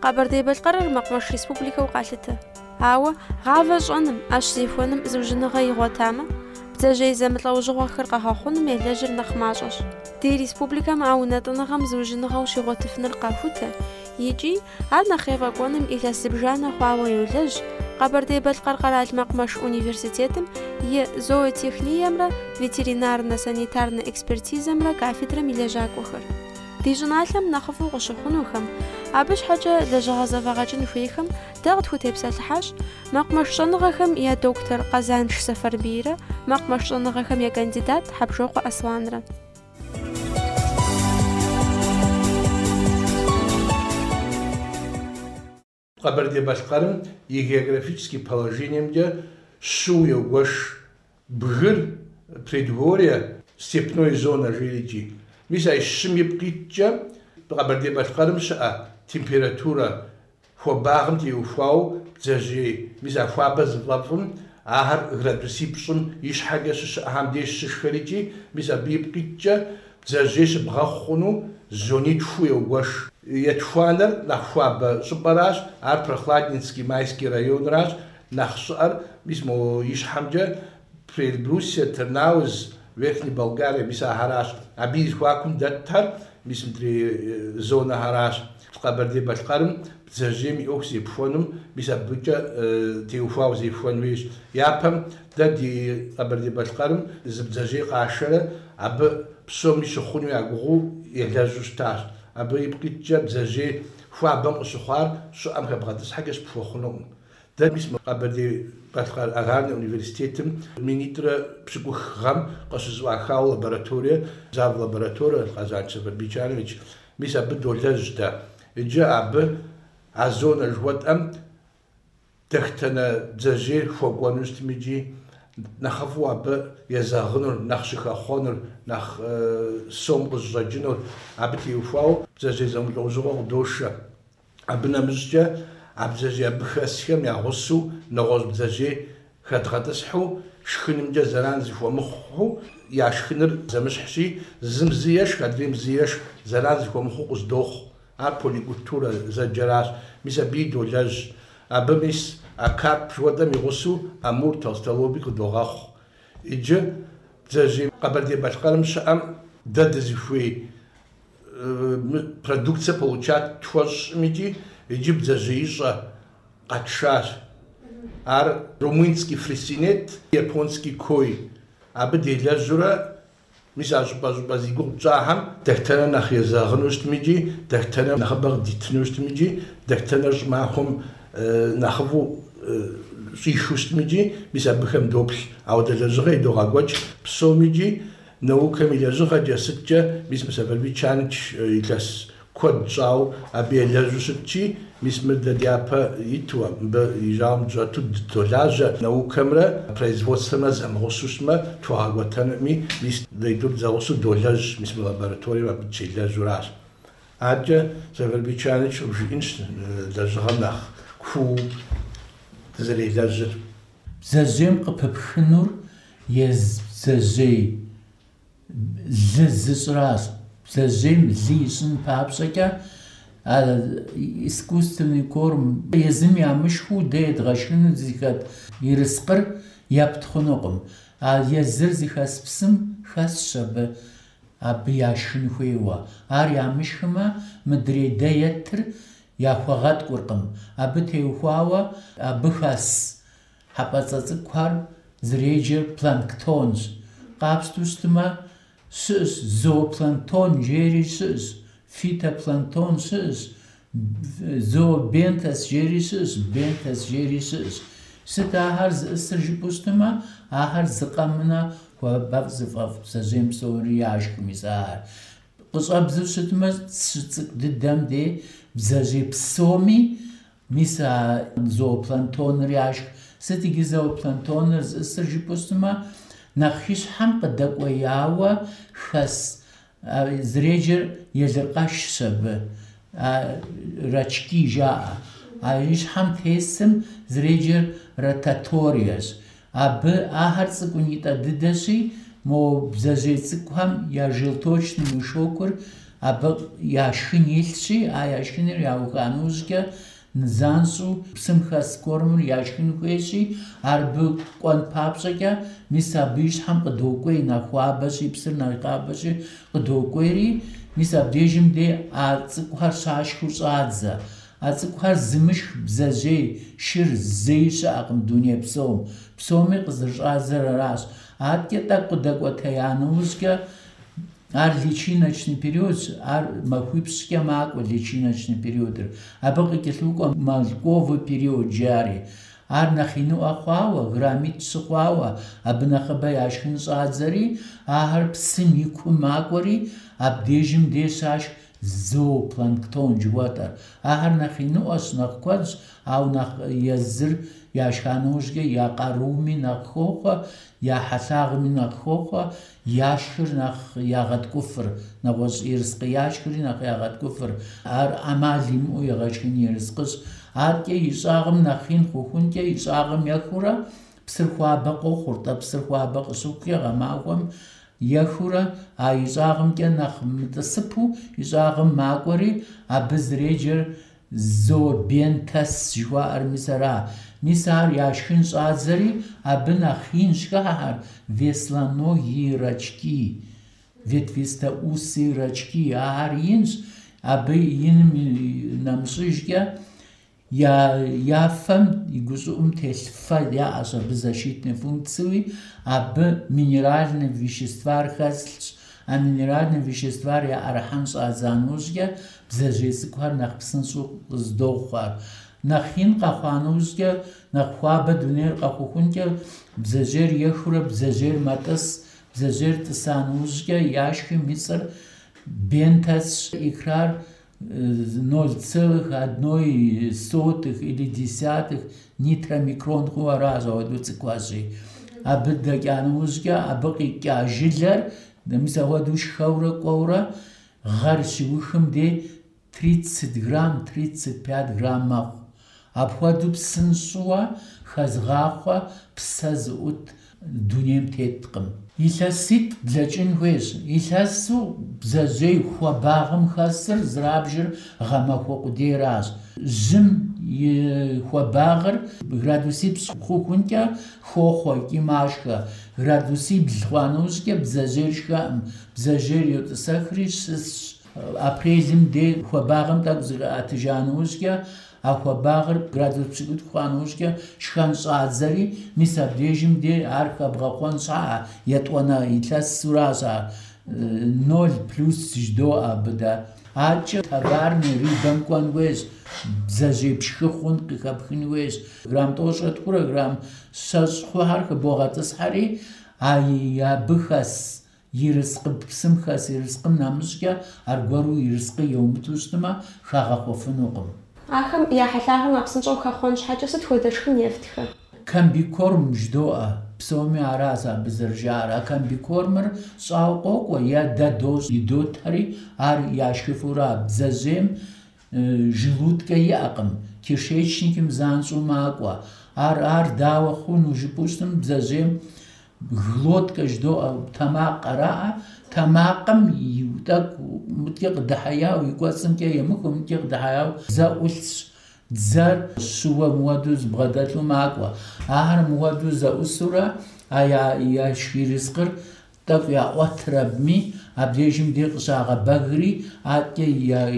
Къэбэрдей-Балъкъэрыр мэкъумэш республикэу къалъытэ. Ауэ гъавэ щӏэным, ӏэщ зехуэным зыужьыныгъэ игъуэтамэ, бдзэжьей зэмылӏэужьыгъуэхэр къэгъэхъуным елэжьыр нэхъ мащӏэщ. Ди республикэм а унэтӏыныгъэм зыужьыныгъэу щигъуэтыфыныр къахутэ, икӏи ар нэхъ ефӏэкӏуэным илъэс зыбжанэ хъуауэ йолэжь Къэбэрдей-Балъкъэр къэрал мэкъумэш университетым и зоотехниемрэ ветеринарно-санитарнэ экспертизэмрэ кафедрэм и лэжьакӏуэхэр. Ди щӏыналъэм нэхъыфӏу къыщыхъунухэм, абы щхьэкӏэ лэжьыгъэ зэфӏэгъэкӏын хуейхэм дэ къытхутепсэлъыхьащ мэкъумэш щӏэныгъэхэм я доктор Къэзанш Сэфарбийрэ мэкъумэш щӏэныгъэхэм я кандидат Хьэбжокъуэ Асланрэ. Къэбэрдей-Балъкъэрым и географическим положением Суя, Уэш, Бгыр, предгорье, степной зона жиричи. Миса ищым ипкъиткӏэ Къэбэрдей-Балъкъэрым щыӏэ температура хуабагъым теухуау бдзэжьей миса хуабэ зыфӏэфӏым ахэр градусипщӏым и щхьэкӏэ щыщыӏэхьэм деж щышхэрикӏи мис абы ипкъиткӏэ бдзэжьей щыбгъэхъу хъуну зонитху еуэш. Етхуанэр нэхъ хуабэ щӏыпӏэращ, ар Прохладнинский Майский районращ, нэхъ щыӏэр мис мо и щхьэмкӏэ Прельбруссия, Тырнауз, Верхняя Болгария мис ахьэращ. Абы и зыхуакум дэтхэр мис мыдрей зонэхьэращ. Къэбэрдей-Балъкъэрым бдзэжьейм и ӏуэху зепхуэнум мис абыкӏэ теухуауэ зепхуэн хуейщ. Япэм дэ ди Къэбэрдей-Балъкъэрым зы бдзэжьей къашэрэ абы псоми щыхъуну я гугъэу елэжьу щытащ. Абы ипкъиткӏэ бдзэжьей хуабэм къыщыхъуар щӏыӏэм хэбгъэтӏысхьэкӏэ спхуэхъунукъым. Дэ мис Къэбэрдей-Балъкъэр аграрный университетым минитӏрэ пщыкӏух гъэм къыщызэӏуахауэ лабораторие, зав лабораторие Къэзанш Сэфарбий Чанович, мис абы долэжь дэ. Иджы абы а зонэ жыхуэтӏэм дэхтэнэ бдзэжьейр хуэкӏуэну щытым икӏи нэхъыфӏу абы езэгъынур, нэхъ щыхэхъуэнур, нэхъ сом къыщӏэкӏынур абы теухуауэ бдзэжьей зэмылӏэужьыгъуэ къыдошэ. Абы нэмыщӏкӏэ а бдзэжьей абы хэсхэм ягъусэу нэгъуэщӏ бдзэжьей хэдгъэтӏысхьу шхынымкӏэ зэран зыхуэмыхъуу я шхыныр зэмыщхьщи зым зы ешх, адрейм зы ешх зэран зыхуэмыхъуу къыздохъу. Ар поликультурэ зэджэращ. Мис абы долэжь. Абы мис а кап жыхуэдэм игъусэу Амур толстолоби къыдогъэхъу. Иджы бдзэжьей Къэбэрдей-Балъкъэрым щыӏэм дэ дызыхуей продукция получат тхуэщӏым икӏи иджы бдзэжьеищӏэ къэтшащ. Ар румынский фрисинет, японский кой. Абы делэжьурэ мис а щӏыпӏэ зи гугъу пщӏахэм дэхтэнэ нэхъ езэгъыну щытым икӏи, дэхтэнэ нэхъыбэ къыдитыну щытым икӏи, дэхтэнэ щӏымахуэм нэхъыфӏу щӏихыу щытым икӏи, мис абыхэм доплъ. Ауэдэ лэжьыгъэ идогъэгуэкӏ псом икӏи наукэм и лэжьыгъэкӏэ сыткӏэ мис мы Сэфарбий Чанович илъэс куэд щӏауэ абы елэжьу щытчи, мис мыр дэ дяпэ иту абы и жагъуэм щӏэту долажьэ наукэмрэ производствэмрэ зэмыгъусэу щытмэ тхуагъэгуэтэнми, мис дэйду бдзэгъусэу долэжь мис мы лабораторием абы челэжьуращ. Аркӏэ Сэфарбий Чанович жиӏэнщ лэжьыгъэм нэхъ куу зэрелэжьыр. Бдзэжьейм къыпыпхынур ез бдзэжьей лы зыщӏращ. Бдзэжьейм лы ищӏын папщӏэкӏэ искусственный корм езым ямышхыу дэ едгъэшхыну зыхэт ерыскъыр епт хъунукъым. А езыр зыхэс псым хэсщ абы яшхын хуейуэ. Ар ямышхымэ мыдрей дэ етыр яхуэгъэткӏуркъым. Абы теухуауэ абы хэс хьэпӏэцӏэ цӏыкӏухэр зыреджэр планктонщ. Къапщтэу щытмэ щыӏэщ зоопланктон жери щыӏэщ, фитопланктон щыӏэщ, зообентес жери щыӏэщ, бентес жери щыӏэщ. Сыт ахэр зыӏысыр жыпӏэу щытмэ, ахэр зыкъэмынэ хуабэфӏ зыфӏэфӏ бдзэжьейм псори яшхым мис ахэр. Къыщӏэбзыу щытмэ цӏыкӏу дыдэм де бдзэжьей псоми мис а зоопланктоныр яшх. Сыт иджы зоопланктоныр зыӏысыр жыпӏэу щытмэ, нэхъ ищхьэм къыдэкӏуеяуэ хэс зыреджэр елыркъэшщ абы, рачки жаӏэ. А ищхьэм тесым зыреджэр ротаториящ. Абы ахэр цӏыкӏун итӏэ дыдэщи, мо бдзэжьей цӏыкӏухэм я желточный мешокыр абы яшхын илъщи, яшхыныр яуханужкӏэ нызанщӏу псым хэс кормыр яшхын хуейщи, ар бы кӏуэн папщӏэкӏэ мис абы и щхьэм къыдокӏуей нэхъ хуабэщи, псыр нэхъ къабэщи къыдокӏуейри, мис абдежым де а цӏыкӏухэр щашхыу щӏадзэ. А цӏыкӏухэр зымышх бдзэжьей, шыр зэи щыӏэкъым дуней псом. Псоми къызэрыщӏадзэр аращ. Аткӏэ тӏэкӏу къыдэкӏуэтея нэужькӏэ ар личиночный период, ар махуипщӏкӏэ макӏуэ личиночный периодыр. Абы къыкӏэлъыкӏуэ мэлкъуовый период жари. Ар нэхъ инуӏэ хъуауэ, граммит щыхъуауэ, абы нэхъыбэ яшхын щӏадзэри, ахэр псым ику макӏуэри, абдежым де щашх зоопланктон жыхуэтӏэр. Ахэр нэхъ инуӏэщ, нэхъ куэдщ, ауэ нэхъ езыр яшха нэужькӏэ я къарууми нэхъ хохъуэ, я хьэлъагъми нэхъ хохъуэ, яшхыр нэхъ ягъэткӏуфыр, нэгъуэщӏ ерыскъы яшхри нэхъ ягъэткӏуфыр. Ар ӏэмал имыӏэу егъэшхын ерыскъыщ. Аткӏэ ищӏагъым нэхъ ин хъухункӏэ ищӏагъым ехыурэ псыр хуабэ къохъуртӏэ, псыр хуабэ къыщыхъукӏэ гъэмахуэм ехыурэ, а ищӏагъымкӏэ нэхъ мытӏысыпу ищӏагъым макӏуэри, абы зыреджэр зообентес жыхуаӏэр мис ара. Мис ар яшхын щӏадзэри, абы нэхъ ин щхыхьэр веслоногие рачки, ветвистоусые рачки. Ахэр инщ, абы иным нэмыщӏыжкӏэ яфэм и гущӏыӏум телъ фэ яӏэщ абы защитной функцией, абы минеральные веществар хэслъщ. А минеральные веществар яӏэрыхьэн щӏадза нэужькӏэ бдзэжьей цӏыкӏухэр нэхъ псынщӏэу къыздохъуар. Нэхъ ин къэхъуа нэужькӏэ, нэхъ хуабэ дунейр къэхъухункӏэ, бдзэжьейр ехыурэ бдзэжьейр мэтӏыс, бдзэжьейр тӏыса нэужькӏэ яшхи мисыр бентэсщ. Икрар 0,1 или 10 нитромикрон хъууэ аращ ауэдэу цӏыкӏуэщӏи. Абы дэкӏа нэужькӏэ, абы къикӏа жылэр мис ауэдэу шхэурэ кӏуэурэ гъэр щиухым де 30 грамм, 35 грамм мэхъу. Апхуэдэу псынщӏэуэ хэзгъахъуэ псэ зыӏут дунейм теткъым. Илъэситӏ блэкӏын хуейщ. Илъэсу бдзэжьей хуабагъым хэсыр зырабжыр гъэмахуэ къудейращ. Жьым и хуабагъыр градусиплӏ хъухункӏэ хохъуэ икӏи машхэ. Градусиплӏ хъуа нэужькӏэ бдзэжьейр шхэӏым. Бдзэжьейр йотӏысэхри щысщ. Апрелым де хуабагъым тӏэкӏу зыӏэтыжа нэужькӏэ, а хуабагъыр градус пщыкӏутӏ хъуа нэужькӏэ шхэн щӏадзэри, мис абдежым де ар хэбгъэхъуэн щхьэӏэ. Етӏуанэ илъэсуращ ар. 0 плюс жыдоӏэ абы дэ. Аткӏэ товарный рыбэм кӏуэн хуейщ. Бдзэжьей пшхыхъун къыхэпхын хуейщ. Грамм тӏощӏрэ тхурэ грамм щэщӏ хъухьэр хыбогъэтӏысхьэри, абы хэс ерыскъы псым хэс ерыскъым нэмыщӏкӏэ аргуэру ерыскъы еумыту щытмэ хагъэхъуэфынукъым. Ахэм я хьэлъагъым а псынщӏэу хэхъуэн щхьэкӏэ сыт хуэдэ шхын ефтхэ? Комбикорм жыдоӏэ. Псоми аращ абы зэрыжар. А комбикормыр щӏауэ къокӏуэ, е дэ дощӏ идотэри, ар яшхыфурэ бдзэжьейм желудкэ иӏэкъым. Кишечникым занщӏэу макӏуэ. Ар дауэ хъуну жыпӏэу щытым, бдзэжьейм глоткэ жыдоӏэ, тэмакъ къраӏэ, тэмакъым тӏэкӏу мыткӏэ къыдыхьеяуэ, и кӏуэцӏымкӏэ емыхуэу мыткӏэ къыдыхьеяуэ дзэ ӏулъщ. Дзэр щыуэ мыуэду збгъэдэлъу макӏуэ. Ахэр мыуэду зэӏусурэ, яшх ерыскъыр тӏэкӏу яӏуэтыр абыми, абдежым де къыщагъэбэгри, аткӏэ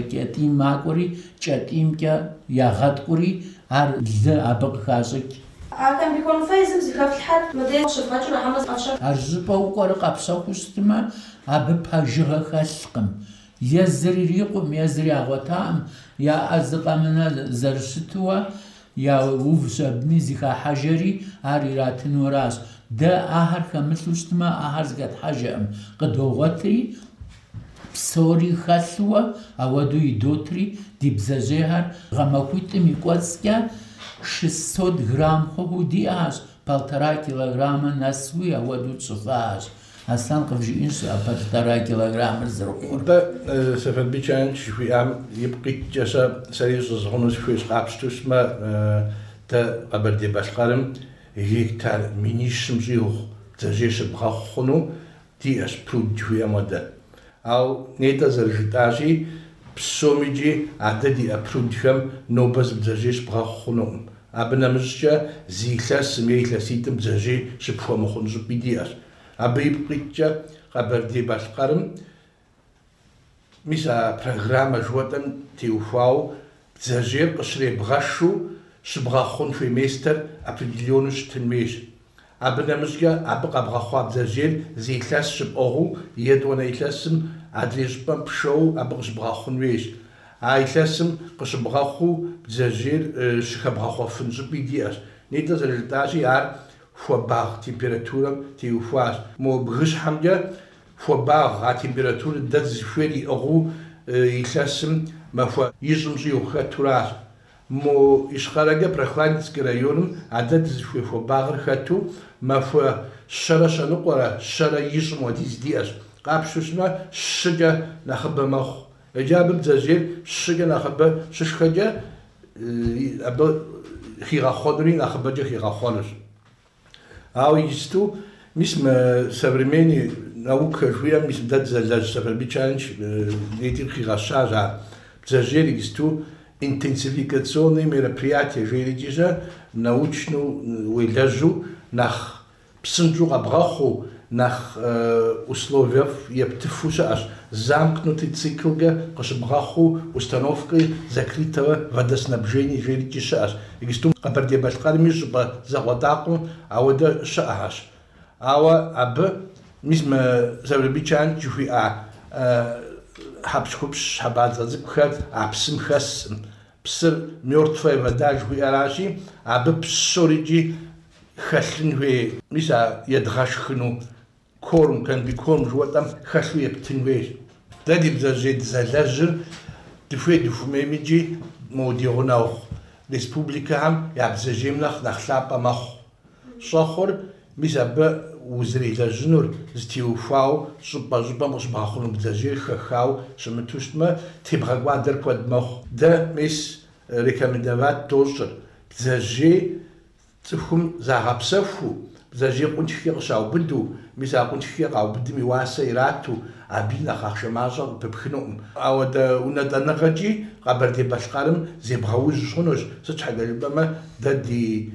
кӏэтӏийм макӏуэри, кӏэтӏиймкӏэ ягъэткӏури, ар лы абы къыхащӏыкӏ. А комбикорм фэзым зыхэфлъхьэр мыдей щыфӏэкӏыр ахьэмэ зыфӏэщэр? Ар жьыпӏэу кӏуэрэ къэпщэхуу щытмэ, абы пэжыгъэ хэлъкъым. Езыр ирикъум, езыр ягъуэтаӏым, я ӏэ зыкъэмынэ зэрыщытууэ, я увщ абыми зихахьэжэри, ар иратыну аращ. Дэ ахэр хэмылъу щытмэ, ахэр зыхэтхьэжэӏым. Къыдогъуэтри, псори хэлъууэ, ауэдэу идотри, ди бдзэжьейхэр гъэмахуитӏым и кӏуэцӏкӏэ 600 грамм хъуху диӏащ, 1,5 килограммэ нэсуи ауэдэу тщӏыфащ. Аслъэн къывжиӏэнщ а 1,5 килограммыр зэрыхъур. Дэ Сэфэлбичан жыхуиӏам ипкъитӏкӏэ сэри щӏызгъуну сыхуейщ къапщтущмэ, дэ Къэбэрдей-Балъкъэрым гектар минищым щӏигъу бдзэжьей щыбгъэхъу хъуну диӏэщ, пруд жыхуиӏэм хуэдэ. أو نيتا زرجتاجي بسوميجي عددي أبرودهم نوبز بزاجيش بغاخونهم أبنا مزجا زيكلاس ميكلاسيتم بزاجي شبخوا مخونزو بيديار أبي بقيتجا قبردي بالقرم ميسا برنامج جواتم تيوفاو بزاجير قشري بغاشو شبغاخون في ميستر أبريليونش تنميش أبنا مزجا أبقى بغاخوا بزاجير زيكلاس شبقوغو يدوانا يتلاسم عدليش بشو أبغش بغاخون ويش عايتلاسم قش بغاخو بزاجير شخا بغاخو فنزو بيدياش نيتا زرجتاجي عار فوباغ تمبيراتورا تيوفاش مو بغش حمجا فوباغ ع تمبيراتورا دز فيري أغو يتلاسم ما فو يزمزي وخاتوراش مو إشخارجا برخلانسكي رايونم عدد زفوي فوباغر خاتو ما فو شرا شنقورا شرا يزم وديز دياش قابشوشنا شجا نخبة مخ إجابة بزاجير شجا نخبة ششخجا أبو خيرا خضري نخبة جا خيرا خالص أو يستو مثل سبرميني نوك شوية مثل دات زلاج سبرمي تشانش نيتي خيرا شاجا بزاجير يستو интенсификационные мероприятия железижа научную вылежу нах псынжуга браху нах условиев ептифуша аж замкнутый циклга кашбраху установкой закрытого водоснабжения железижа аж игистум абарде башкармиш ба заводаку ауда шааш ава аб мисма завребичан жуи حبش حبات زكخات عبسم خسم بسر ميرتفاي وداج هو أراشي عب بسوريجي خشن هو ميسا يدغش خنو كورم كان بيكورم جواتم خشو يبتنويش دادي بزاجي زلاجر دفوي دفومي ميجي موديوناوخ ريسبوبليكا هم يعبزاجي منخ نخلابا مخ صخر ميسا با وزري لجنور زتيوفاو شبا مش باخون بزاجير خاو شمتوشتما تبغى قادر كود مخ ده ميس ريكامندافات توشر بزاجي تفهم زعبسفو بزاجي كنت خيرشاو بدو ميسا كنت خيرشاو بدو ميواسيراتو أبينا خاخش ماجر ببخنوم أو ده وندا نغجي قبل دي باشقارم زبغاوز شونوش سچحاجة لبما ده دي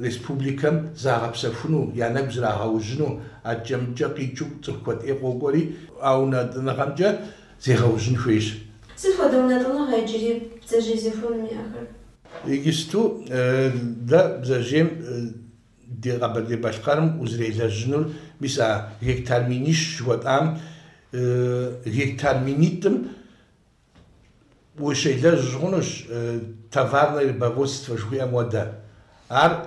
ريسبوبليكام زعب سفنو يعني بزرع هاوجنو أجمع قيجوك تقوت إيقوغوري أو نغمجة زي هاوجن فيش. سيفو دونا دونا هاجري بزاجي زيفون مياخر. يجستو دا بزاجيم دي قبل دي باشقارم وزري لجنو بيسا هيكتار مينيش جوات عام هيكتار مينيتم وشي لجنوش تفارنا البابوست شوية مودا. ار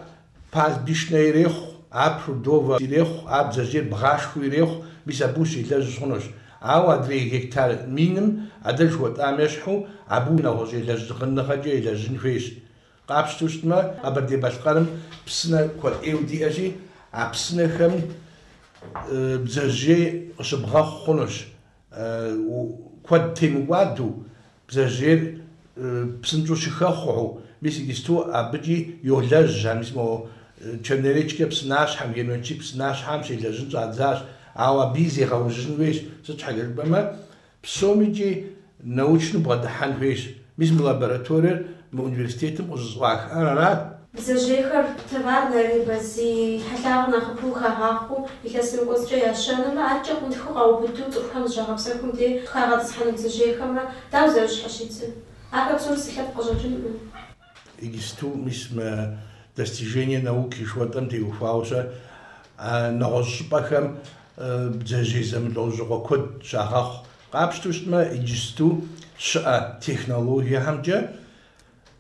باز بيشني ريخ ابرو دوفا ريخ اب زاجير بغاشكو ريخ بيسابوشي لجونوش او ادري هكتار مينم ادل جوات امشحو ابونا هوجي لجغن خجي لجنفيش قابشتوشتما ابردي باشقرم بسنا كوال ايو دي اجي ابسنا خم بزاجي شبغا خونوش كواد تيموادو بزاجير بسنجو شخاخو بيسي جستو أبدي يولج هم اسمه تشنريتش بسناش هم ينوتشي بسناش هم شيء لجنت عزاش أو بيزي غوجن ويش سوتش حاجة بما بسوميجي نوتشنو بغدحان ويش ميزم لابراتورير من أونيفرسيتم وزواك أنا راد بزاجيخر تبعنا بزي حتى خبوخا هاخو يكسر قصجة ياشان ما أرجع كنت خاو بدو تفهم جرب سكون دي خارج صحن بزاجيخر ما داوزش حشيتن أكبر سلسلة قصجة يجستو ميسم достижения науки шватам тиуфауса нагошпахам бзажизам лозого код шахах قابشتوشما يجستو شا технология хамجа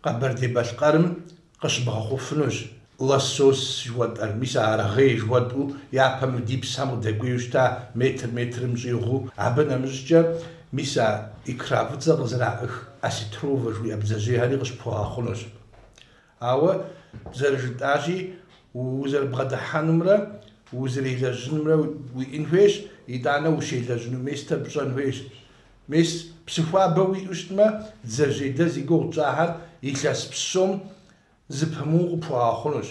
قبردي باشقارم قشبها خوفنوش لاسوس جوات الميسا رغي جواتو يابم ديب سامو دقويوشتا متر مزيغو عبنا مزجا ميسا إكرافت زغزراخ أسيتروفا جوي أبزاجي هالي قشبها خونوش أو زرجت أجي وزر بغدحانمرا وزر إلى جنمرا وإنفيش يدعنا وشي إلى جنو ميستا بجانفيش ميس بسفوا بوي أشتما زرجي دازي قوة جاهر يكلاس بسوم زبهمو بوا خونوش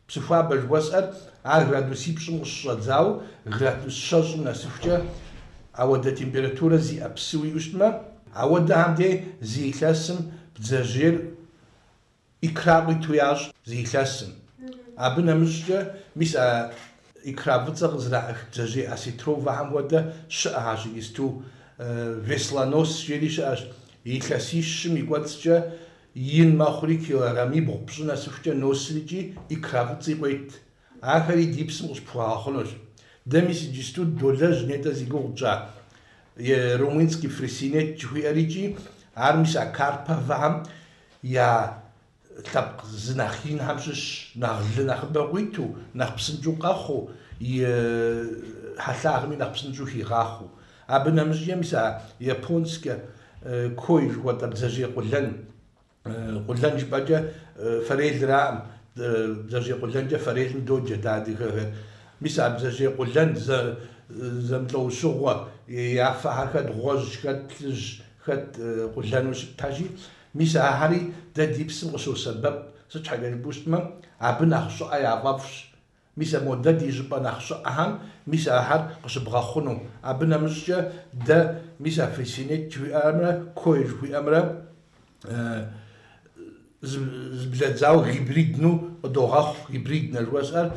بسفوا بجواسر غرادو سيبسوم الشادزاو غرادو الشاجم ناسفجا ауэдэ температурэ зиӏэ псы уиӏущтмэ, ауэдэхьэм де зи илъэсым бдзэжьейр икра къиту ящӏ зи илъэсым. Абы нэмыщӏкӏэ мис а икра фӏыцӏэ къызэрa'ых бдзэжьей асетролвэхьэм хуэдэ щыӏэщ иджысту веслонос жери щыӏэщ. Илъэсищым и кӏуэцӏкӏэ ин мэхъури килограммибгъу пщӏы нэсыхукӏэ носрикӏи икра фӏыцӏи къуейт. Ахэри ди псым къыщпхуагъэхъунущ. Дэ мис иджысту долэжь нетӏэ зи гугъу тщӏа румынский фрисинет жыхуиӏэрикӏи, ар мис а карпэвэхьэм я лъэпкъ зы нэхъ инхэм щыщ, нэхъ лы нэхъыбэ къуиту, нэхъ псынщӏэу къэхъуу, и хьэлъагъми нэхъ псынщӏэу хигъахъуу. Абы нэмыщӏкӏэ мис а японскэ кой жыхуэтӏэ бдзэжьей къулэн, къулэн жыпӏэкӏэ фэрелраӏым, бдзэжьей къулэнкӏэ фэрелым доджэ дэ адыгэхэр. Мис а бдзэжьей къулэн зэмылӏэущыгъуэ, яфэхьэр хэт гъуэжь, хэт плъыжь, хэт къулэну щыттэжи, мис ахьэри дэ ди псым къыщосэбэп. Сыт щхьэкӏэ жыпӏэущтмэ, абы нэхъ щӏыӏэ яфӏэфӏщ. Мис мо дэ ди жыпӏэ нэхъ щӏыӏэхьэм мис ахьэр къыщыбгъэхъуну. Абы нэмыщӏкӏэ дэ мис а фрисинет жыхуиӏэмрэ кой жыхуиӏэмрэ зблэдзауэ гибридну къыдогъэхъу, гибрид жыхуэсӏэр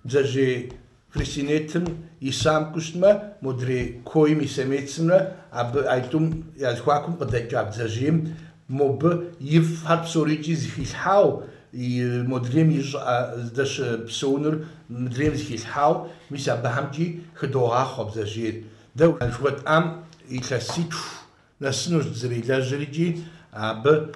бдзэжьей фрисинетым исам кӏущтмэ, модрей койм и семецымрэ абы айтӏум я зыхуакум къыдэкӏа бдзэжьейм мобы ифхьэр псорикӏи зыхилъхьау, и модрейм и щӏыӏэ здэщыпсэунур модрейм зыхилъхьау, мис абыхьэмкӏи хыдогъахъуэ бдзэжьейр. Дэ жыхуэтӏам илъэситху нэсынущ дызэрилэжьэрикӏи, абы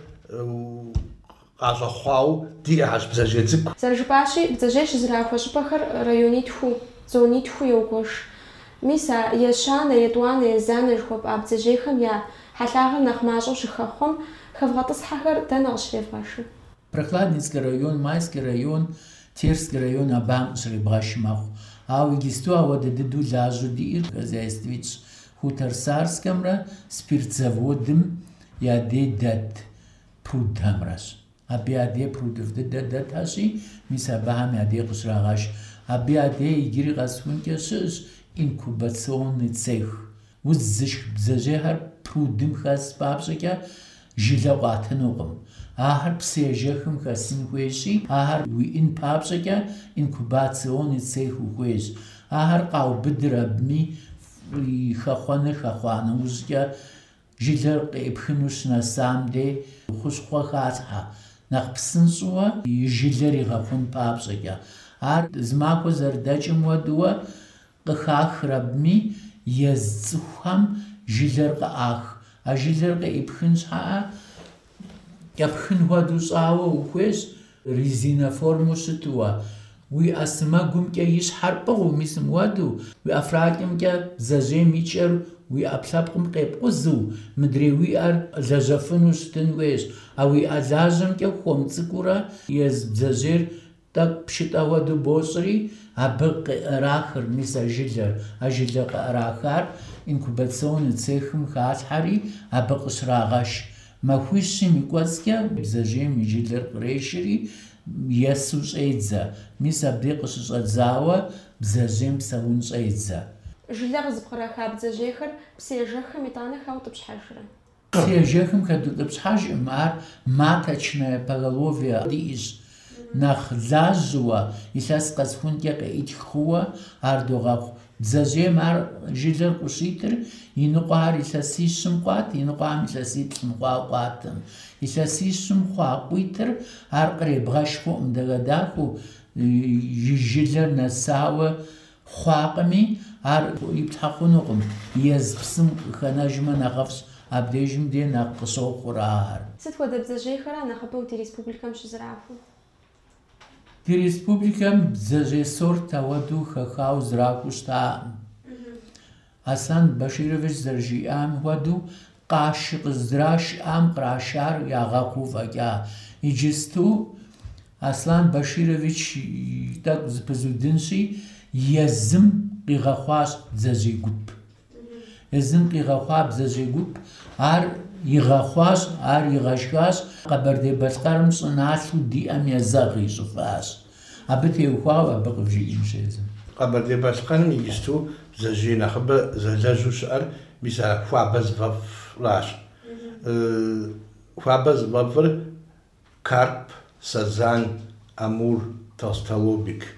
къащӏэхъуауэ диӏэщ бдзэжьей цӏыкӏу. Зэрыжыпӏащи, бдзэжьей щызэрахуэ щӏыпӏэхэр районитху, зонитху йогуэш. Мис а ещанэ, етӏуанэ, езанэ жыхуэпӏа бдзэжьейхэм я хьэлъагъыр нэхъ мащӏэу щыхэхъум, хэвгъэтӏысхьэхэр дэнэ къыщревгъэшу? Прохладницкий район, Майский район, Терский район абам къыщребгъэш мэхъу. Ауэ иджысту ауэдэ дыдэу лажьэу диӏэр хозяйствитӏщ. Хуторсарскэмрэ спиртзаводым я дей дэт прудхэмрэщ. Абы я дей прудыв дыдэ дэтащи, мис абыхьэм я дей къыщрагъэщ. Абы я дей иджыри къэсхункӏэ щыӏэщ инкубационный цех. Уз зышх бдзэжьейхэр прудым хэс папщӏэкӏэ жылэ къуатынукъым. Ахэр псыежэхым хэсын хуейщи, ахэр уиӏын папщӏэкӏэ инкубационный цех ухуейщ. Ахэр къаубыдыр абыми хэхъуэну хэхъуа нэужькӏэ жылэр къепхыну щынэсам де хущхъуэ халъхьэ. Нэхъ псынщӏэуэ и жылэр игъэхъун папщӏэкӏэ. Ар зы махуэ зэрыдэкӏым хуэдэуэ къыхахыр абыми ез цӏыхухэм жылэр къыӏах. А жылэр къепхын щхьэӏэ кӏэпхын хуэдэу щӏауэ ухуейщ, резинэ формэу щытууэ. Уи ӏэ сымэгумкӏэ и щхьэр пӏыгъыу мис мыуэду, уи ӏэфракӏымкӏэ бдзэжьейм и чӏэр уи ӏэплъэпкъым къепкъузу, мыдрей уи ӏэр лэжьэфыну щытын хуейщ. А уи ӏэ лажьэмкӏэ хуомцӏыкӏуурэ ез бдзэжьейр тӏэкӏу пшытӏэ хуэдэу бощӏри, абы къыӏэрахыр мис а жылэр. А жылэ къыӏэрахар инкубационный цехым халъхьэри, абы къыщрагъэш. Махуищым и кӏуэцӏкӏэ бдзэжьейм и жылэр кърешри, есу щӏедзэ. Мис абдей къыщыщӏэдзауэ бдзэжьейм псэун щӏедзэ. Жылэ къызыпкъырэха бдзэжьейхэр псыежэххэм итӏанэ хэу тӏыпщхьэжрэ? Псыежэххэм хэду тӏыпщхьэжӏым, ар маточное поголовье диӏэщ. Нэхъ лажьэуэ, илъэс къэсхункӏэ къеӏитх хъууэ ар догъэхъу. Бдзэжьейм ар жылэр къыщитыр и ныкъуэхэр илъэсищым хъуат, и ныкъуэхэм илъэсиплӏым хъуауэ къуатэм. Илъэсищым хъуа къуитыр ар къребгъэш хъуӏым, дэгъэдахыу и жылэр нэсауэ хъуакъыми, ар иплъхьэхъунукъым. Ез псым хэнэжмэ нэхъыфӏщ, абдежым де нэхъ къыщохъур ахэр. Сыт хуэдэ бдзэжьейхэра нэхъыбэу ди республикэм щызэрахуэу? Ди республикэм бдзэжьей сорт ауэдэу хэхауэ зрахуэу щытаӏым. Асан Баширович зэрыжиӏам хуэдэу къаши къыздырашыӏам кърашар ягъэхъуу фӏэкӏа. Иджысту Аслан Баширович тӏэкӏу зыпызудынщи, езым къигъэхъуащ бдзэжьей гуп. Езым къигъэхъуа бдзэжьей гуп, ар игъэхъуащ, ар игъэшхащ, Къэбэрдей-Балъкъэрым щӏыналъэу диӏэм езэгъ ищӏыфащ. Абы теухуауэ абы къывжиӏэнщ езым. Къэбэрдей-Балъкъэрым иджысту بزاجين أخبر زلاجو شعر مثل خوابز فراش خوابز فر كارب سازان أمور توستالوبيك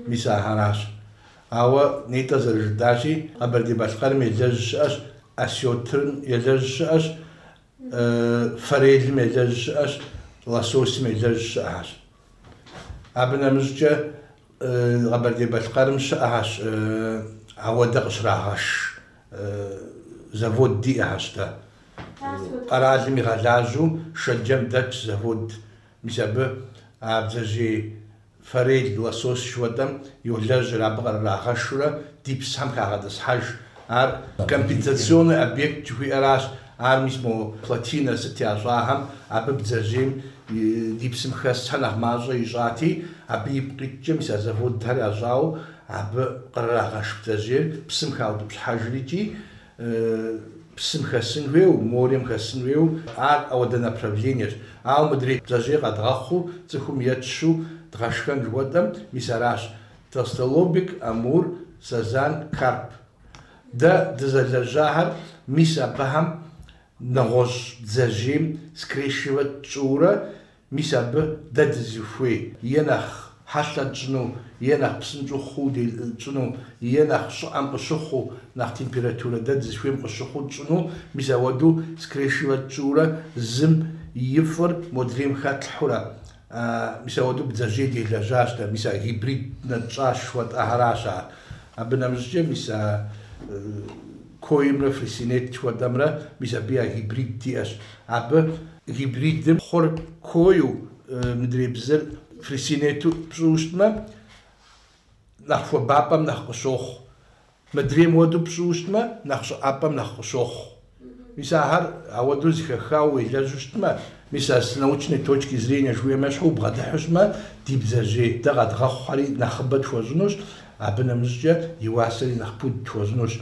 مثل هراش أو نيتا زرجداشي أبر دي باشقار ميجاج أش أسيوترن يجاج أش فريد ميجاج أش لاسوس ميجاج أش أبنا مزجة أبر دي باشقار مش أش عودقش راغش زافود دي أشتا أراضي مغلاجو شجم دات زافود مسابة عبزاجي فريد لاسوس شودم يولاج رابغر راغشرا دي بسام كاغدس حاج ار كامبيتاسيون ابيكت في اراش ار ميسمو بلاتينا ستياجاهم اببزاجيم دي بسم خاصنا ماجا يجاتي ابي بقيتم زافود دار اجاو اب قراغش بتاجير بسم كاود بحاجريتي بسم خاصن ويو موريم خاصن ويو ار اودنا برافلينيش او مدري بتاجير ادغخو تخوم ياتشو دغشكن جودم ميساراش توستالوبيك امور سازان كارب دا دزالجاهر ميسا بهم نغوش دزاجيم سكريشيوة تشورة ميسا ب دا دزيفوي ينخ حشا جنو ينخ بسنجو خودي جنو ينخ شعام قشخو نخ تمبيراتورة دا دزيفوي قشخو جنو ميسا ودو سكريشيوة تشورة زم يفر مدريم خات الحورة ميسا ودو بزاجيدي لجاش دا ميسا هيبريد نتشاش ود أهراشا أبنا مزجي ميسا كويمرا فريسينيت شود أمرا ميسا بيا هيبريد دياش أب هيبريد دم خور كويو مدري بزر فريسينيتو بشوشتما نخفو بابام نخشوخ مدري مودو بشوشتما نخشو أبام نخشوخ ميسا هر عودو زيخاوي لجوشتما ميسا с научной точки зрения жуя машху бгадахшма дибзажи да гадгаххали нахбат хожнуш абнамжja юасери нахпут хожнуш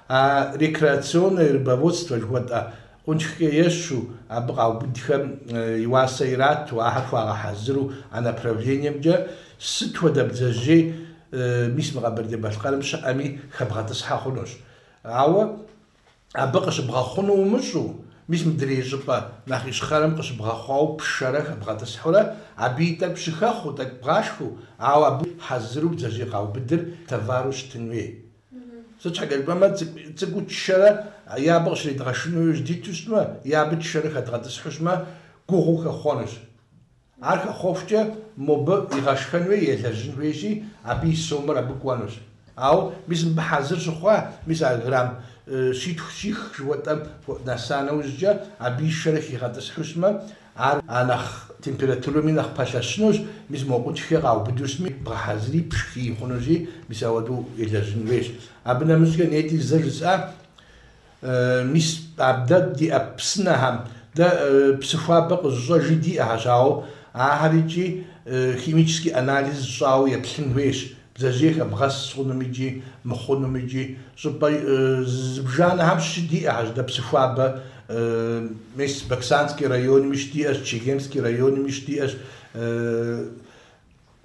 а рекреационное рыбоводство жуата унчхе ешу абгау будхам юасайрат ва ахфа хазру а направлением джа ситва дабзажи мисмага берде башқармш ами хабгатас хахунуш ава абгаш бгахуну мшу مش مدري جبا ناخي شخارم قش بغاخو بشرك بغاتس حولا عبيتك بشخاخو تك بغاشكو عاو ابو حزرو بزاجي قاو بدر تفاروش تنوي سوتش حاجه بما تقول الشرا يا بغش لي دغشنو جديد تسمى يا بتشرك هتغاتس حشمه كوخو خونش عارف خوفته موب يغاشخنوي يلجن ويجي ابي سومر ابو كوانوش او مش بحذر شخوا مش غرام شيخ شوتام نسانا وجا أبي شرخي غادس حسمة أنا تمبيراتورة من أخباشنوش مش موجود خير أو بدوسمي بحذري بشكي خنوجي مش أودو إلى جنويش أبنا مسكين نيتي زرزة مش أبدا دي أبسنهم ده بسفابق الزوجي دي أهجاو هاريجي خيميكسكي أناليز جاو يبسنويش بزاجيك بغاس خونوميجي مخونوميجي زباي زبجانا همش دي احج دا بسفوابا مش بكسانسكي رايون مش دي اش تشيغيمسكي رايون مش دي اش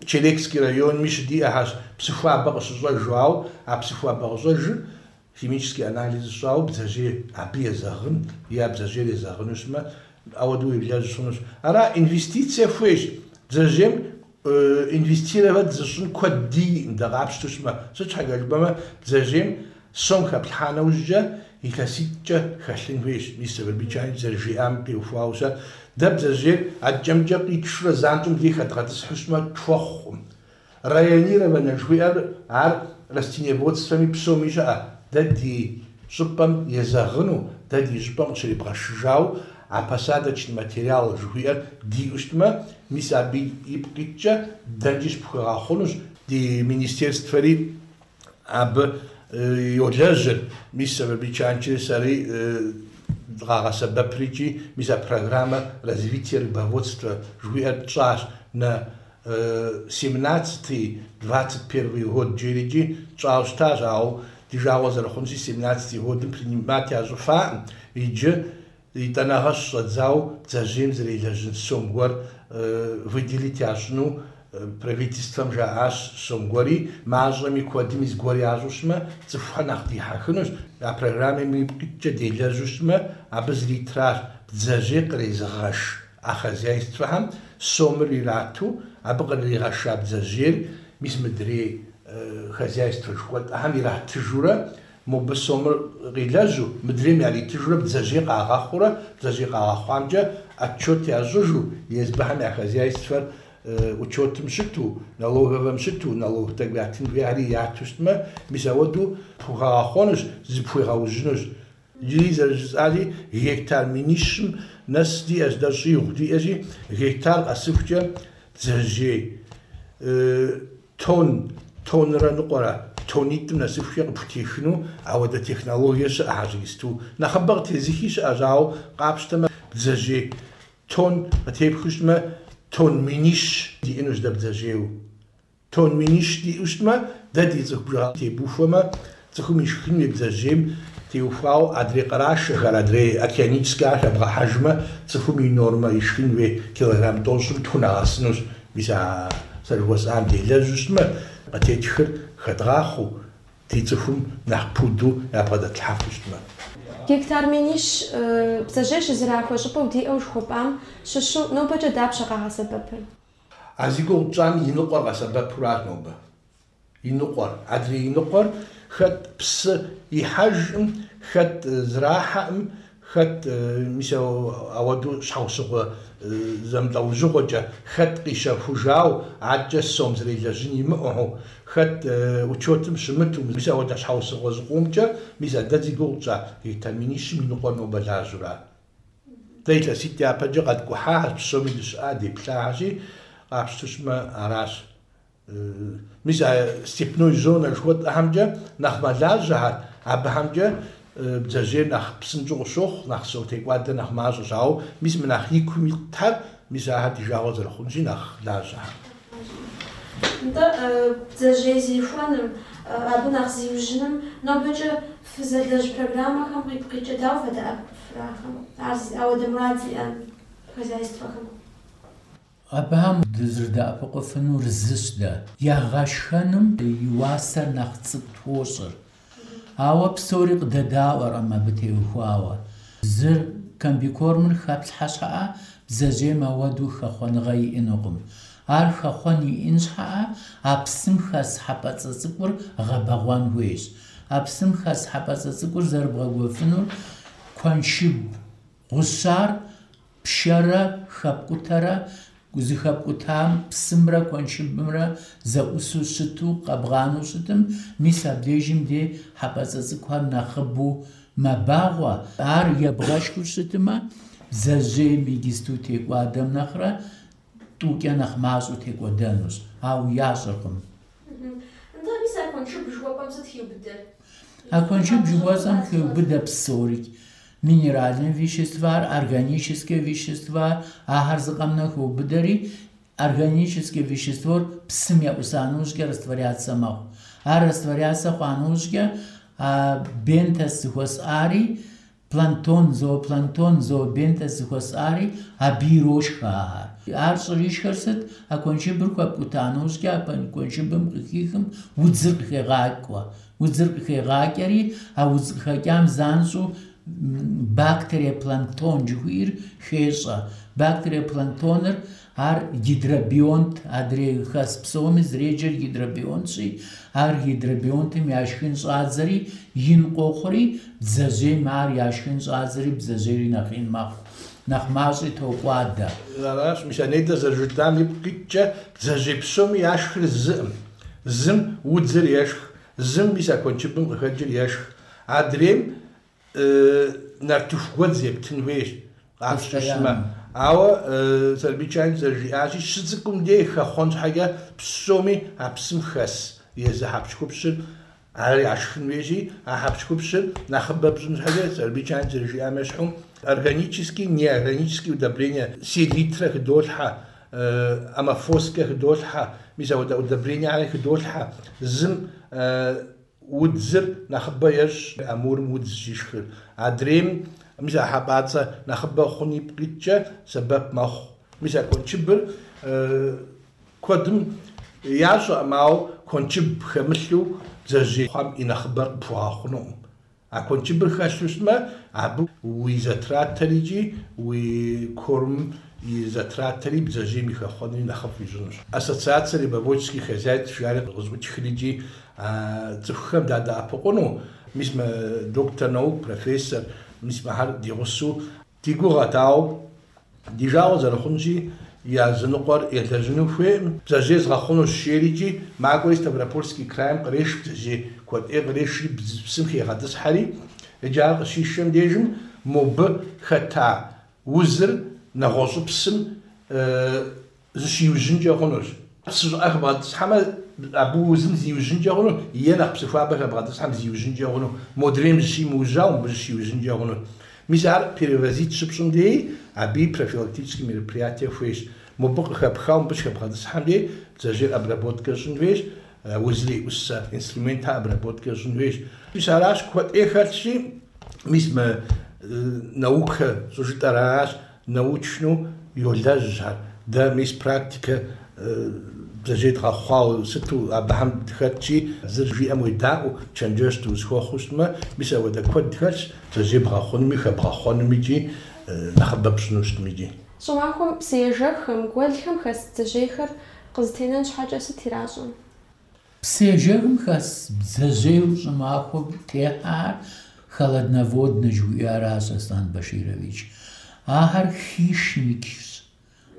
تشيليكسكي رايون مش دي احج بسفوابا غشجا جواو بسفوابا غشجا خيميكسكي اناليز جواو بزاجي ابي زاغن يا بزاجي لي زاغنوشما اودو يبلاج شنوش ارا انفستيتسيا فويش بزاجيم инвестировать зашун кодди да рабштушма сочага любама зажим сонха плана ужа и хаситча хашлин веш мистер бичайн зажи ампи уфауса да зажи аджамджа ичра зантум дихат гатс хушма твохум районирование жуяр ар растениеводствами псомижа да ди шупам езагну да ди шупам шрибрашжау а посадочный материал жуяр ди устма мисаби ипкича данжиш пхахонуш ди министерствори аб йоджер мисаби чанчесари драгасаба причи миса программа развития рыбоводства жуяр чаш на 17-21 год джириджи чаустажау дижао зархунси 17 год принимать азуфа иджи и танагаш задзау зажим зрележен сомгор выделить яшну правительством жаӏащ сом гуэри мащӏэми куэдым из гуэр ящӏу щымэ цӏыхухэр нэхъ дихьэхынущ, а программэм ипкъитӏкӏэ делэжьу щымэ абы зритращ бдзэжьей кърезыгъэш а хозяйствэхэм сомыр ирату абы къригъэша бдзэжьейр мис мыдрей хозяйство жыхуэтӏэхэм иратыжурэ мобы сомыр къилэжьу мыдрейм яритыжурэ бдзэжьей къагъэхъуурэ бдзэжьей къагъэхъуамкӏэ отчет ящӏыжу езбэхэм я хозяйствэр учетым щыту, налоговым щыту, налог тегуяри яту щытмэ, мис ауэду пхуэгъэхъуэнущ, зыпхуегъэужьынущ. Иджыри зэрыжысӏари гектар минищым нэс диӏэщ, дэ щӏигъу диӏэщи, гектар къэсыхукӏэ бдзэжьей тонрэ ныкъуэрэ тонитӏым нэсыхукӏэ къыпхутехыну ауэдэ технологие щыӏэ хьэжыгисту. Нэхъыбэ къытезыхи щыӏэщ, ауэ къапщтэмэ бдзэжьей тон къытепхыу щытмэ тон минищ диӏэнущ дэ бдзэжьейуэ. Тон минищ диӏэу щытмэ, дэ ди цӏыху бжыгъэ тебухуэмэ, цӏыхум ишхын уи бдзэжьейм теухуауэ адрей къарашэхэр, адрей океаническэхэр хэбгъэхьэжмэ, цӏыхум и нормэ ишхын уи килограмм тӏощӏым тху нэгъэсынущ. Мис а зэрыжыхуэсӏам делэжьу щытмэ, къытекӏхэр хэдгъахъуэу ди цӏыхум нэхъ пуду ябгъэдэтлъхьэфу щытмэ. Гектар минищ бдзэжьей щызэрахуэ щӏыпӏэу диӏэу жыхуэпӏам щыщу нобэкӏэ дапщэ къагъэсэбэпыр? А зи гугъу тщӏами и ныкъуэр къэсэбэпуращ нобэ. И ныкъуэр, адрей и ныкъуэр хэт псы ихьэжым, хэт зрахьэӏым, хэт мис ауэду щхьэусыгъуэ зэмылӏэужьыгъуэкӏэ, хэт къищэхужауэ адэкӏэ сом зрелэжьын имыӏэу, хэт учетым щымыту, мис ауэдэ щхьэусыгъуэ зыкъомкӏэ, мис дэ зи гугъу тщӏа гектар минищым и ныкъуэр нобэ лажьэра. Дэ илъэситӏ япэкӏэ къэткӏухьащ, псоми дыщыӏа деплъагъщи, къапщту щымэ аращ. Мис а степной зонэ жыхуэтӏэхьэмкӏэ нэхъ мэлажьэхьэр, абыхьэмкӏэ бдзэжьейр нэхъ псынщӏэу къыщохъу, нэхъ со текӏуадэ нэхъ мащӏэщ, ауэ мис мы нэхъ игум итхьэр, мис ахэр ди жагъуэ зэрыхъунщи нэхъ лажьэхьэр. НтӀэ бдзэжьей зихуэным, абы нэхъ зиужьыным нобэкӏэ фызэлэжь программэхэм къипкъитӏкӏэ дауэ фыдэӏэпыфрахэм? Ауэдэ мурад зиӏэм хозяйствэхэм? Абыхэм дызэрыдэӏэпыкъуфыну рызыщ дэ. Ягъэшхэным и уасэр нэхъ цӏыкӏу тхуощӏыр. Ауэ псори къыдэдаӏуэркъым абы теухуауэ. Зыр комбикормыр хэплъхьэ щхьэӏэ бдзэжьейм ауэдэу хэхъуэныгъэ иӏэнукъым. Ар хэхъуэн иӏэн щхьэӏэ а псым хэс хьэпӏэцӏэ цӏыкӏур гъэбэгъуэн хуейщ. А псым хэс хьэпӏэцӏэ цӏыкӏур зэрыбгъэгуэфынур куэншыб гъущар пшэрэ хэпкӏутэрэ, зыхэпкӏутам псымрэ куэншыбымрэ зэӏусу щыту къэбгъанэу щытым, мис абдежым де хьэпӏэцӏэ цӏыкӏухэр нэхъыбэу мэбагъуэ. Ар ебгъэшхыу щытымэ, бдзэжьейм игисту текӏуадэм нэхърэ тӏукӏэ нэхъ мащӏэу текӏуэдэнущ, ауэ ящӏыркъым. НтӀэ мис а куэншыб жыхуэпӏэм сыт хиубыдэр? А куэншыб жыхуэпӏэм хеубыдэ псори. Минеральные вещества, органические вещества, ахэр зыкъэмнэ хеубыдэри, органические вещество псым еӏусану щӏкӏэ растворяться мэхъу. Ар растворяться хъуану щӏкӏэ бентос зыхуэсӏари, планктон, зообентос зыхуэсӏари абы ирошхэ ахэр. Ар щӏыришхэр сыт? А куэншыбыр хуэпкӏутану щӏкӏэ а куэншыбым къыхихым удзыр къыхегъакӏуэ. Удзыр къыхегъакӏэри, а удз къыхэкӏам занщӏэу бактерия планктон жыхуиӏэр хещӏэ. Бактерия планктоныр ар гидробионт, адрей хэс псоми зреджэр гидробионтщи, ар гидробионтым яшхын щӏадзэри ин къохъури, бдзэжьейм ар яшхын щӏадзэри бдзэжьейри нэхъ ин мэхъу. Нэхъ мащӏи токӏуадэ. Аращ мис анейдэ зэрыжытам ипкъитӏкӏэ бдзэжьей псоми яшхыр зыӏым. Зым удзыр ешх, зым мис а куэншыбым къыхэкӏыр ешх. Адрейм нартыху гуэл зептын хуейщ. Къапщту щымэ. Ауэ зэрыбикӏами зэрыжиӏащи, щы цӏыкӏум дей хэхъуэн щхьэкӏэ псоми а псым хэс езы хьэпщхупщыр ар яшхын хуейщи, а хьэпщхупщыр нэхъыбэ пщӏын щхьэкӏэ зэрыбикӏами зэрыжиӏам ещхьу органические, неорганические удобрения селитрэ хыдолъхьэ, амофоскэ хыдолъхьэ, мис ауэдэ удобрениехьэри хыдолъхьэ. Зым удзыр нэхъыбэ ещӏ, амурым удз щишхыр. Адрейм мис а хьэпӏацӏэ нэхъыбэ хъун ипкъитӏкӏэ сэбэп мэхъу. Мис а куэншыбыр كودم ياشو أماو كونشب خمسلو بزاجي خام إن خبر بواخنوم أكونشب برخاشلوش ما أبو ويزاترات تريجي وكورم يزاترات تري بزاجي ميخاخوني نخف يجونش أساسات ربابوتشكي خزات شوارع غزوت خليجي تفهم دادا أبوقونو مثل دكتور نو بروفيسور مثل هار ديغسو تيجو غتاو ديجاو زرخونجي يا زنقر يلتجنو فيم بزاجيز غخونو الشيريجي معقوليس تبرابولسكي كرايم قريش بزاجي كود قريش بسمخي غدس حري إجا شيشم ديجم موب خطا وزر نغوصو بسم زشي وجنجا غنوش بس أخبار حما أبو وزن زي وجنجا غنو ينا بسفوا بخبار حما زي وجنجا غنو مدريم زي موجاو بزشي وجنجا غنو ميزار перевозить шипшундей, аби профилактические мероприятия фейш. Мобок хабхаум биш хабхадас хамди, зажир обработка жунвеш, узли усса инструмента обработка жунвеш. Мисараш кват эхачи, мисма наука сужитараш научну йолажар, да мис практика зажир хахау ситу абхам дхачи зажи амуйдау чанджесту схохусма миса вада кват дхач زجيب غاخون ميخ بغاخون ميجي نخبب شنوش ميجي. شو معكم سيجرهم قولهم خس تجيخر قصدين حاجة ستيراجون. سيجرهم خس زجيو شو معكم تيار خلدنا ودنا جويا راس أستان بشيرويش. آخر خيش ميكيس.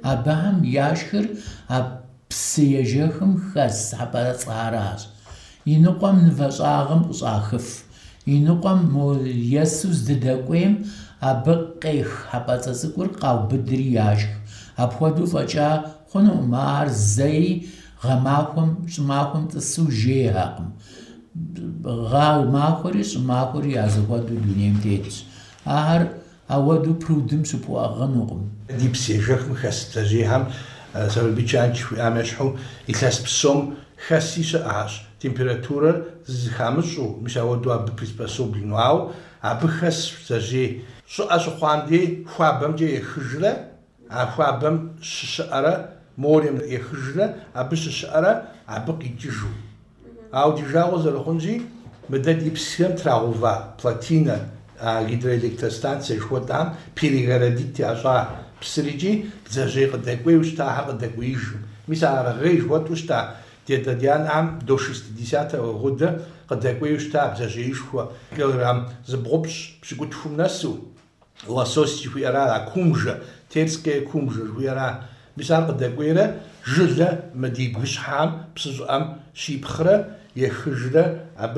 أبهم ياشخر أب سيجرهم خس حبات عراس. ينقم نفساهم أصاخف. ينقم مول يسوس ددقويم أبقيخ حباتسكور قاو بدرياش أبخدو فجأة خنو مار زي غماكم شماكم تسوجيهاكم غاو ماكوري شماكوري أزخدو دنيم تيتش أهر أودو برودم سبو أغنوكم دي بسيجخ مخستجيهم سبب بيجانش في أمشحو إتلاس بسوم خسيش أعش температура зхамшу мишаводу аб приспособлено абхас зажи шо ашхуанди хвабамже ехжла а хвабам шшара морем ехжла абшшара абqijju аудижао зерхунжи медади псем траува платина гидроэлектростанция швотам перегородить ажа псриджи зажи qdaquyushta haqdaquyju мисара гейж вот ушта Дедадян ам до 60-го года, когда кое-что бзажеишхуа килограмм забробш пшигутфум насу, лосось хуяра кумжа, терская кумжа хуяра, бисар когда кое-ра жила мадибгшхам псажам шипхра ехжла аб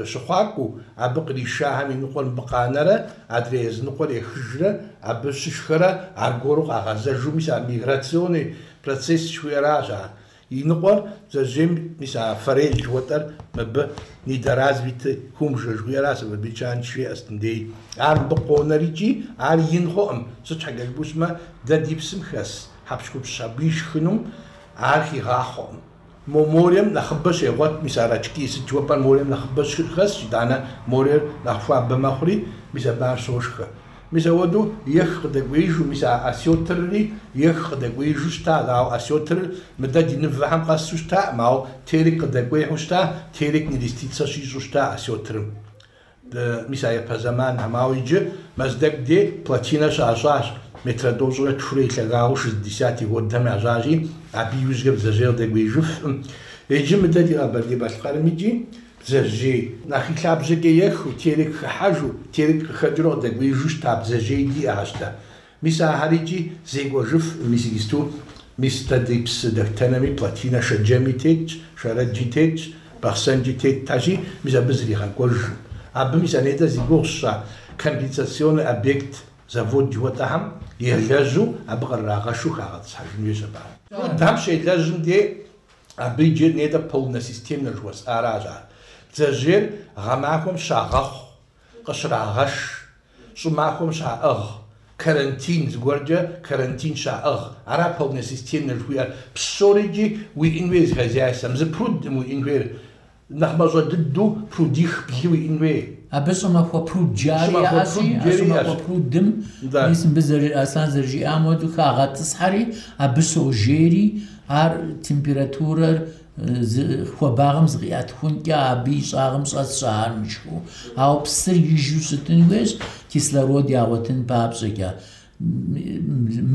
шхаку аб кришахам инқол бақанара адрез инқол ехжла аб шишхра аргору агазажу миса миграционный процесс хуяража ينقر زجيم مسا فريل جوتر مب ندرازبيت كومجر جويراس ببيشان شوي استندي عن بقونريجي عن ينخوم سوتش حاجه بوسما دا ديبسم خاس حبشكو بشابيش خنوم عارخي غاخوم موريم نخبش يغوت مساراتشكي سجوبان موريم نخبش خاس دانا مورير نخفا بمخري مسا بارسوشخ مسا ودو يخدق ويجو مسا اسيوترلي يخدق ويجو شتا لاو اسيوتر مدا دي نفهم قاسو شتا ماو تيريك قدق ويجو شتا تيريك نديستيتسا شيجو شتا اسيوتر مسا يبازمان ماو يجي مزدق دي بلاتينا شاشاش متر دوزو تفري لغاو 60 قدام عجاجي ابي يوزغب زجير دق ويجو يجي مدا دي ابردي بالقرميجي زجي ناخي كابجي يخو تيريك حاجو تيريك خجرو دك ويجوش تاب زجي دي اشتا ميسا هاريجي زيغو جف ميسيستو ميستديبس دكتنامي بلاتينا شجاميتيج شرجيتيج بارسنجيتيج تاجي ميسا بزري خاكوج اب ميسا نيدا زيغوشا كانديزاسيون ابيكت زافود جوتاهم يهجازو ابغر راغشو خاغت صحجني شباب دام شي لازم دي ابيجي نيدا بولنا سيستيم نجوس اراجا زجير غماكم شاغخ قشراغش شو معكم شاغ كارنتين زغورجا كارنتين شاغ عرا بولنا سيستيم نجويا بسوريجي وي انويز غازيا سمز برود وي انوير نخمزو ددو بروديخ بلوي انوي أبسمه فبرود جاري أسي أسمه فبرود دم اسم بزر أسان زرجي أمودو كاغات تصحري أبسو جيري هر تمبيراتورة خباغم زغيات خونكا أبيش آغم صار مشكو أو بسر يجو ستنويش كيسلرود ياوتن بابزكا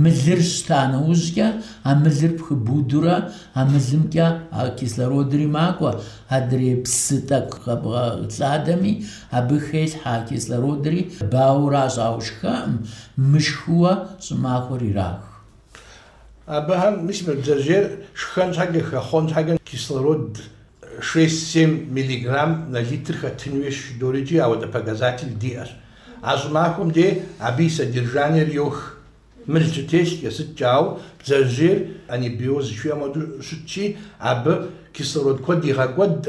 ملر ستانوزكا ملر بخبودورا ملمكا كيسلرودري ماكوا هدري بستك خبغا تلادمي أبخيل ها كيسلرودري باوراس أوشكا مشكوا سماخوري راك أبهم مش مبزرجير شخان حاجة خون حاجة كيسلرود 6-7 ملغرام на литр хатинвеш дореджи, а вот показатель диар. Азмахум де аби содержание рёх мельчетеш, если чау, бзажир, они биоз шуямоду шучи, аб кислород код дирагод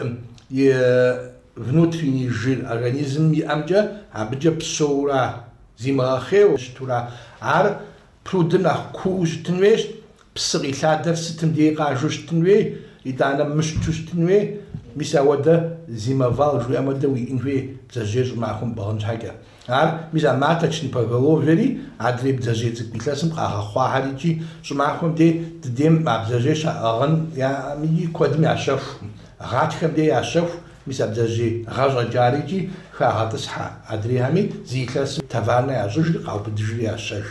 внутренний жир организм и амджа, абджа псоура зимахео штура, ар пруднах кужтинвеш, псрихладер ситм дига жуштинве, и дана мштуштинве, мисавода зимавал жуямода и инве бзажир махум баланчага. ар миза матачни поголовери адриб зажецик микласым хахахвахаричи шумахум де дем абзажеша аган я ми кодми ашаф гатхам де ашаф миза бзаже гажаджаричи хахатсха адрихами зиклас таварна ажужли qalbdjli ашаш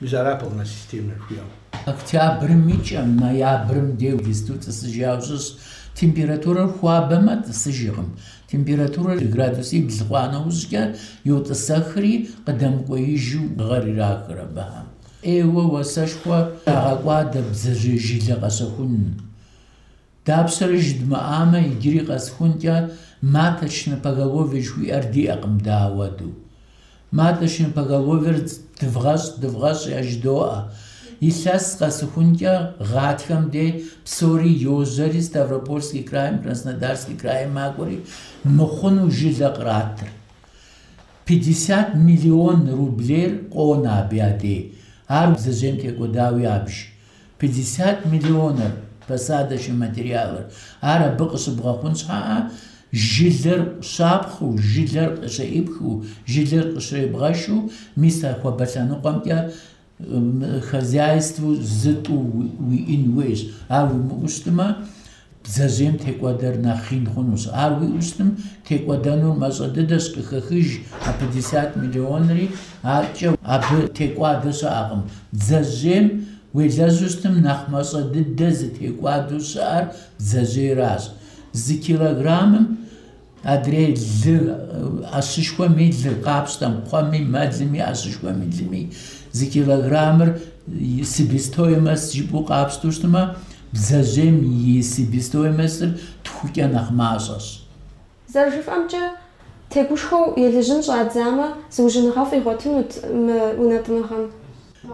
мизара полна система хуя октябрь мичам ноябрь де дистуца сжаужс температура хуабама сжигым температура градуси бзгwana узга юта сахри قدم قويجو غريرا كربها ايوا وسشوا غاقوا دبزجيجي لقسخون دابسرج دماما يجري قسخونجا ماتشن поголовье اردي اقم داودو ماتشن поголовье دفغاس اجدوا Исяс Касухунья, Гатхам де Псори, Йозари, Ставропольский край, Краснодарский край, Магори, Мохону Жилакратр. 50 миллионов рублей она бяде. Ар зажемте годави абш. 50 миллионов посадочных материалов. Ара быксы бгахунса жилер сабху, жилер шаибху, жилер шаибгашу, миса хвабасану камтя хозяйству зыту инвеш ар устма зажем теквадар нахин хунус ар устм текваданур масаддас хахиж 50 миллионри арча аб теквадас агм зажем везазустм нахмасаддас теквадус ар зажерас з килограмм адрей асышва мил капстам қами мазми асышва милми за килограммер себестоимость жибу капстуштма бзажем и себестоимость тхукя нахмазас зажив амча тегушхо ележин шадзама зужинхав иготнут унатмахам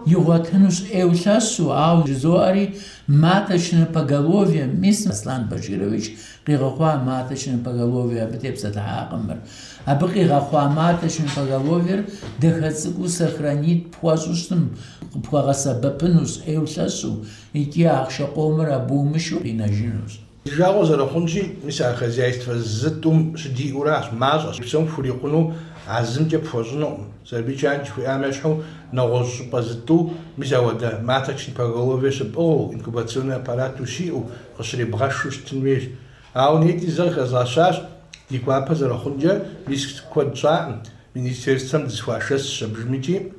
Югатнус эусасу ау зоари маточное поголовье мисс Аслан Баширович قيغخوا ماتشن поголовье бтепсат хаагмер абقيغخوا маточن поголовье дехацку сохранит пуазустм пуагасабапнус эусасу ики ахшaqomер абумшу инажинус Жаго зарахунжи миса хозяйство зытум шди урас мазос псом фурикуну азымче пфозну Зарбичанч хуямешху нагоз пазту мисавада маточни поголовье шпо инкубационный аппарат ушиу хошри брашуштинвеш А он эти захазашаш, диквапа зарахунджа, мис квадца, министерством дисвашес шабжмичи,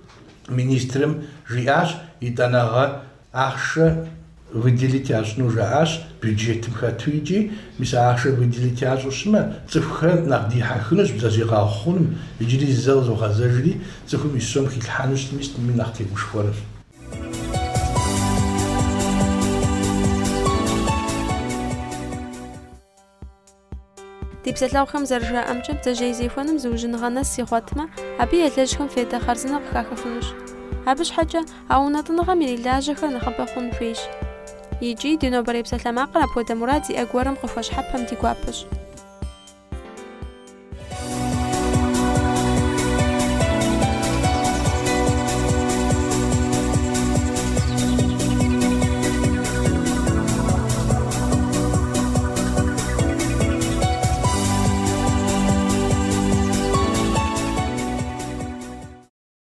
министром жиаш и танага ахша выделить аж нужа аж бюджетом хатуиджи, мис ахша выделить аж ушма, цифха нагдихахнус бзазигахунм, иджили залзухазажли, цифу миссом хилханус мист минахти ушхварус. Дипсэлаухэм зэрыжаӏэмкӏэ бдзэжьей зихуэным зыужьыныгъэ нэс ихъуэтмэ, абы елэжьхэм федэ хъарзынэ къыхахыфынущ. Абы щхьэкӏэ а унэтӏыныгъэм ирилажьэхэр нэхъыбэ хъун хуейщ. Икӏи ди нобэрей псалъэмакъыр апхуэдэ мурад зиӏэ гуэрым къыхуэщхьэпэм ди гуапэщ.